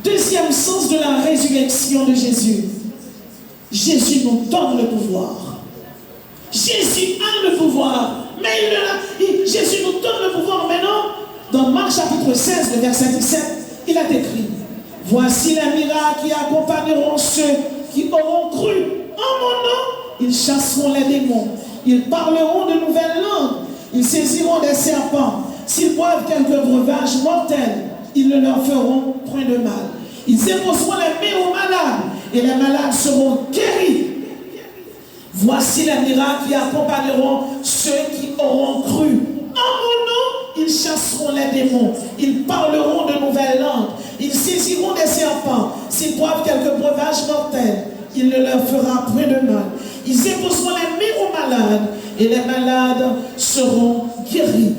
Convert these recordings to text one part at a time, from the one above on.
Deuxième sens de la résurrection de Jésus. Jésus nous donne le pouvoir. Jésus a le pouvoir. Mais Jésus nous donne le pouvoir maintenant. Dans Marc chapitre 16, le verset 17, il a écrit: voici les miracles qui accompagneront ceux qui auront cru. En mon nom, ils chasseront les démons. Ils parleront de nouvelles langues. Ils saisiront des serpents. S'ils boivent quelques breuvages mortels, ils ne leur feront point de mal. Ils imposeront les mains aux malades et les malades seront guéris. Voici les miracles qui accompagneront ceux qui auront cru. En mon nom, ils chasseront les démons. Ils parleront de nouvelles langues. Ils saisiront des serpents. S'ils boivent quelques breuvages mortels, il ne leur fera point de mal. Ils imposeront les mains aux malades et les malades seront guéris.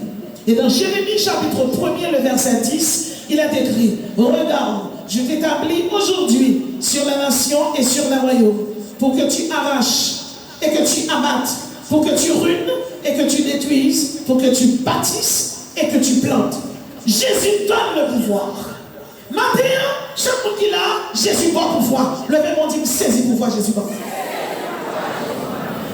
Et dans Jérémie chapitre 1er, le verset 10, il a écrit: regarde, je t'établis aujourd'hui sur la nation et sur les royaumes, pour que tu arraches et que tu abattes, pour que tu ruines et que tu détruises, pour que tu bâtisses et que tu plantes. Jésus donne le pouvoir. Maintenant, chaque monde qui l'a, Jésus va pouvoir. Le même on dit, saisis le pouvoir, Jésus va.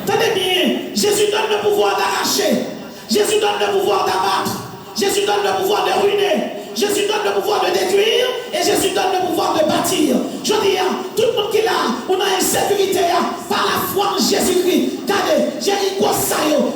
Tenez bien, Jésus donne le pouvoir d'arracher. Jésus donne le pouvoir d'abattre. Jésus donne le pouvoir de ruiner. Jésus donne le pouvoir de détruire et Jésus donne le pouvoir de bâtir. Je dis, tout le monde qui est là, on a une sécurité par la foi en Jésus-Christ. Regardez, Jéricho,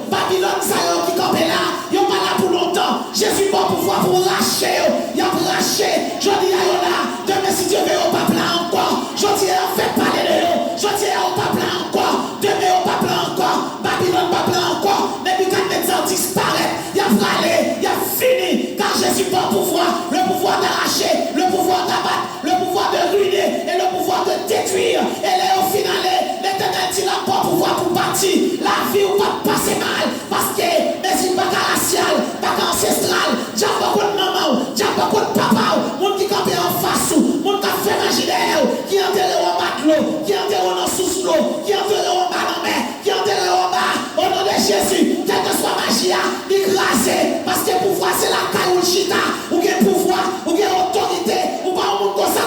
Babylone, qui campait là, ils sont pas là pour longtemps. Jésus va pouvoir pour racher. Il a raché. Je dis, là, demain si Dieu veut au peuple là encore. Je dis, on fait parler de eux. Je dis, au peuple là encore. Demain au peuple là encore. Babylone, peuple là encore. Nebuchadnezzar disparaît. Il a fralé, il a fini. Car Jésus va pouvoir. Le pouvoir d'arracher, le pouvoir d'abattre, le pouvoir de ruiner et le pouvoir de détruire. Et là, au final, l'Éternel dit là, pas pouvoir pour bâtir la vie ou pas passer mal. Parce que, mais il n'y a pas racial, pas ancestral. Il y a beaucoup de maman, il y a beaucoup de papa, monde qui campent en face, monde qui a fait imaginaire, qui enterré en bas de l'eau, qui enterré en sous l'eau, qui enterré en bas dans la mer, qui enterré en bas. Au nom de Jésus, quelle que soit magie, écrasé. Parce que pouvoir, c'est la caille ou le chita. Ou bien pouvoir, ou bien autorité, ou pas un monde comme ça,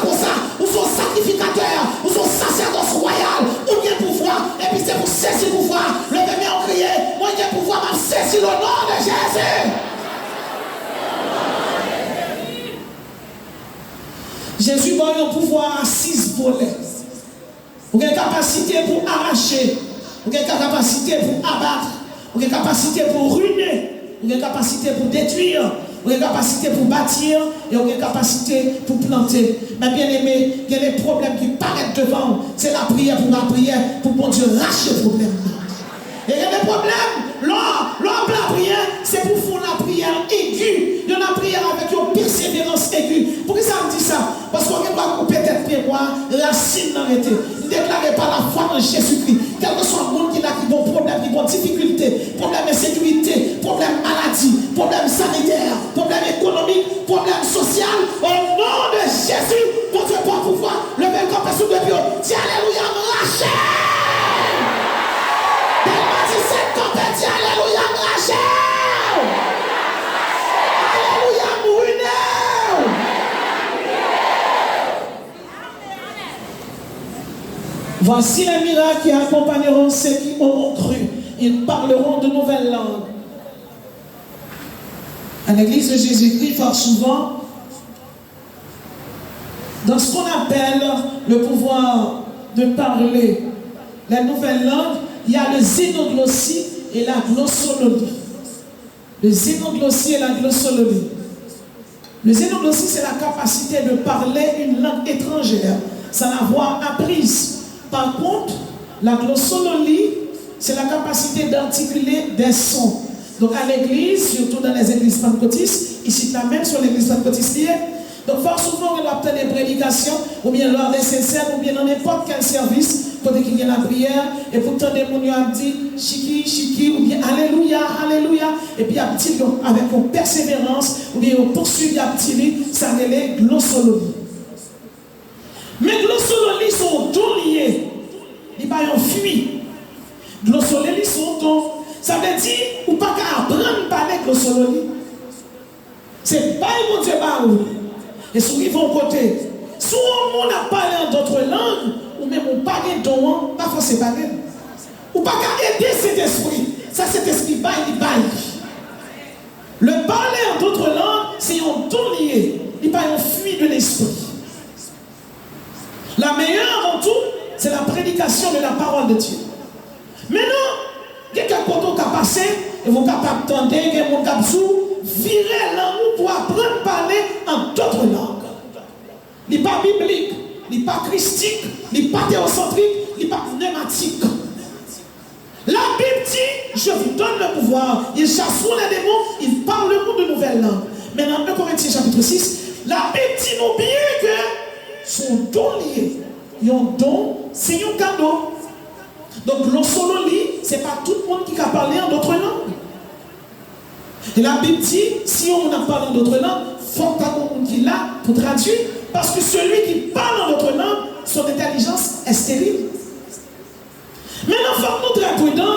ou son sacrificateur, ou son sacerdoce royal, ou bien pouvoir, et puis c'est pour saisir le pouvoir. Le bébé en crié, moi j'ai pouvoir m'a saisir le nom de Jésus. Jésus va un pouvoir à 6 volets. Vous avez une capacité pour arracher, vous avez une capacité pour abattre, vous avez une capacité pour ruiner, vous avez une capacité pour détruire. Vous avez une capacité pour bâtir et vous avez une capacité pour planter. Mais bien aimé, il y a des problèmes qui paraissent devant. C'est la prière pour bon Dieu racher le problème. Et il y a des problèmes. L'homme la prière, c'est pour faire la prière aiguë. Il y a la prière avec une persévérance aiguë. Pourquoi ça me dit ça? Parce qu'on doit couper tête mémoire, racine dans l'été. Ne déclarez pas la foi en Jésus-Christ. Quel que soit le monde qui a qui vont problème, qui vont difficulté, problème d'insécurité, problème maladie, problème sanitaire, problème économique, problème social, au nom de Jésus, pour Dieu pas pouvoir lever le corps sous le pied. Dis alléluia, raché. Tellement dit cette tempête, dis alléluia, raché. Alléluia, mourineur. Voici les miracles qui accompagneront ceux qui auront cru. Ils parleront de nouvelles langues. À l'église de Jésus-Christ, fort souvent, dans ce qu'on appelle le pouvoir de parler la nouvelle langue, il y a le zénoglossie et la glossologie. Le zénoglossie et la glossologie. Le zénoglossie, c'est la capacité de parler une langue étrangère sans l'avoir apprise. Par contre, la glossologie, c'est la capacité d'articuler des sons. Donc à l'église, surtout dans les églises pentecôtistes, ici là même sur l'église pentecôtiste, donc fort souvent on obtient des prédications, ou bien lors des scènes, ou bien dans n'importe quel service, pour qu'il y ait la prière, et pourtant des gens ont dit chiki, chiki, ou bien alléluia, alléluia, et puis avec une persévérance, ou bien on poursuit, ça relève glossologie. Mais glossologie sont tous liés. Ils ne sont pas fuis. Glossologie sont tous. Ça veut dire, ou pas qu'à apprendre à parler glossologie. C'est pas mon Dieu barou. Et si ils vont côté, si on a parlé en d'autres langues, ou même on parle de don, pas forcément parler. Ou pas qu'à aider cet esprit. Ça, cet esprit baille, il baille. Le parler en d'autres langues, c'est un don lié. Il pas un fuit de l'esprit. La meilleure avant tout, c'est la prédication de la parole de Dieu. Maintenant, il y a quelqu'un qui a passé, et vous êtes capable d'entendre, il y a quelqu'un qui a virer langue pour apprendre à parler en d'autres langues. Il n'est pas biblique, il n'est pas christique, il n'est pas théocentrique, il n'est pas pneumatique. La Bible dit, je vous donne le pouvoir. Il chasse les démons, il parle le monde de nouvelles langues. Maintenant, 1 Corinthiens chapitre 6, la Bible dit nous bien que son don lié. Yon don, c'est un cadeau. Donc, l'on solo lit, ce n'est pas tout le monde qui a parlé en d'autres langues. Et la Bible dit, si on a parlé en d'autres langues, il faut que quelqu'un qui l'a pour traduire, parce que celui qui parle en d'autres langues, son intelligence est stérile. Maintenant, il faut que nous traduisons.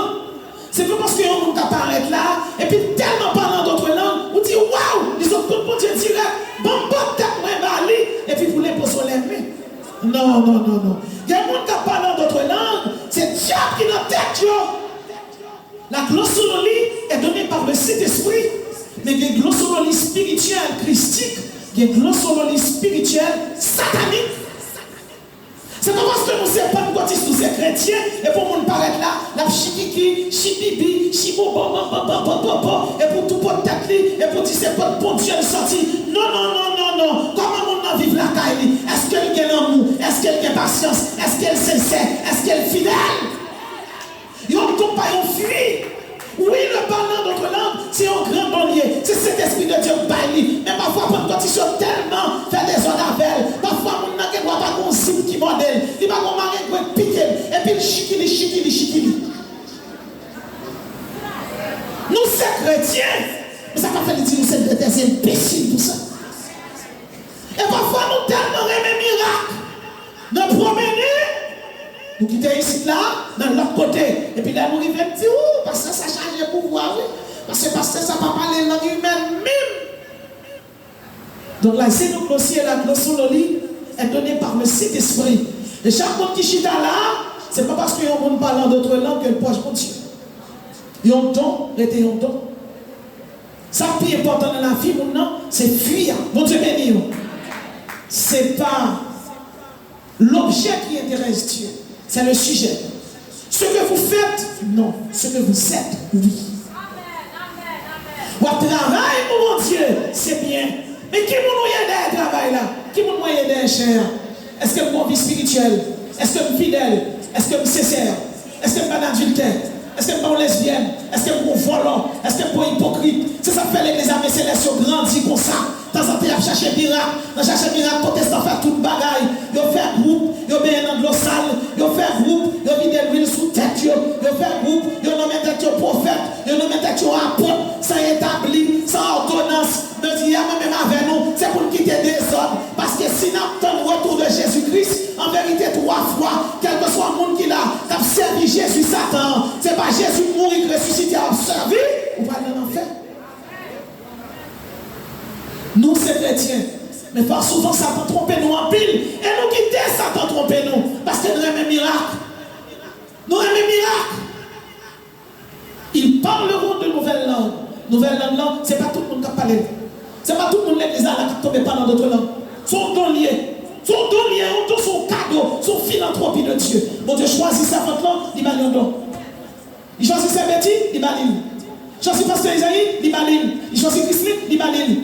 C'est pas parce que on apparaît là, et puis tellement parlant d'autres langues, on dit waouh, ils ont tout le monde direct, bon, tête, et puis vous les posez les mains. Non, non, non, non. Il y a des gens qui parlent d'autres langues, c'est Dieu qui est dans la tête. La glossologie est donnée par le Saint-Esprit, mais il y a une glossologie spirituelle christique, il y a une glossologie spirituelle satanique. C'est pas parce que nous ne sommes pas nous sommes chrétiens et pour nous paraître là, la chikiki, chibibi, chibobo, et pour tout pour tête et pour dire c'est pas bon Dieu sorti. Non, non, non, non, non. Comment on vit la caille? Est-ce qu'elle a l'amour? Est-ce qu'elle a patience? Est-ce qu'elle est sincère? Est-ce qu'elle est fidèle? Ils n'ont pas fui. Oui, le parlant d'autres langues, c'est un grand bonnier. C'est cet esprit de Dieu qui baille. Mais parfois, quand ils sont tellement fait des ordres avec, parfois, on n'a pas un cible qui modèle. Il va avoir un piqué. Et puis, chiquili. Nous, c'est chrétiens. Mais ça va faire dire nous sommes des imbéciles pour ça. Et parfois, nous tellement aimons miracles. Nous promener. Nous quittons ici là, dans l'autre côté. Et puis là, nous arrivons et disons, oh, parce que ça change le pouvoir, oui. Parce que ça ne va pas parler langue humaine même. Donc là, c'est nous aussi, la glossologie est donnée par le Saint-Esprit. Et chaque monde qui chita là, ce n'est pas parce qu'il y a un monde parlant d'autres langues que le poche continue. Il y a un don, il y a un don. Ça qui est important dans la vie, c'est fuir. Mon Dieu béni. Ce n'est pas l'objet qui intéresse Dieu. C'est le sujet. Ce que vous faites, non. Ce que vous êtes, oui. Votre travail, mon Dieu, c'est bien. Mais qui vous aide à travail là? Qui vous aide à cher? Est-ce que vous vie spirituelle? Est-ce que vous fidèle? Est-ce que vous sincère? Est-ce que vous pas adultère? Est-ce que vous lesbienne? Est-ce que vous volant? Est-ce que vous hypocrite? C'est ça fait l'église avec céleste grandit comme ça. De temps en temps, il a cherché miracle. Dans chercher miracle, protestant fait toute bagaille. Il fait groupe, il met un anglo sale, il fait groupe, il vide l'huile sous tête, il fait groupe, il nomme tête prophète, il nomme tête apôtre, sans établi, sans ordonnance. Me dit, même avec nous, c'est pour nous quitter des ordres. Parce que si nous avons le retour de Jésus-Christ, en vérité, 3 fois, quel que soit le monde qui a servi Jésus, Satan, c'est pas Jésus mourir, ressusciter, à servi, ou pas dans l'enfer. Nous, c'est chrétiens. Mais par souvent, Satan trompe nous en pile. Et nous quittons Satan trompe nous. Parce que nous aimons miracle. Nous aimons miracle. Ils parleront de nouvelles langues. Nouvelles langues, ce n'est pas tout le monde qui parle. Ce n'est pas tout le monde qui ne parle pas dans d'autres langues. Son don lié. Son don lié, son cadeau, son philanthropie de Dieu. Mon Dieu choisit sa votre langue, il va lui don. Il choisit sa bêtise, il va lui. Il choisit Pasteur Isaïe, il va lui. Il choisit Christine, il va lui.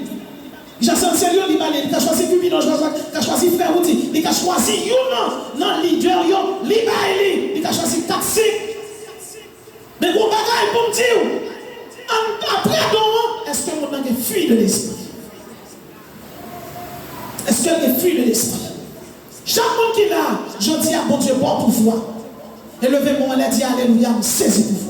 Il a choisi sérieux, il a choisi Pupino, il a choisi Frère Outi, il a choisi Younan, non, leader, il a choisi Taxi. Mais vous bagaille pour me dire, après est-ce que mon âme fuit de l'esprit? Est-ce qu'elle est fuit de l'esprit? Chaque monde qui est là, je dis à mon Dieu, bon pouvoir. Élevez-moi, elle dit Alléluia, me saisis pouvoir.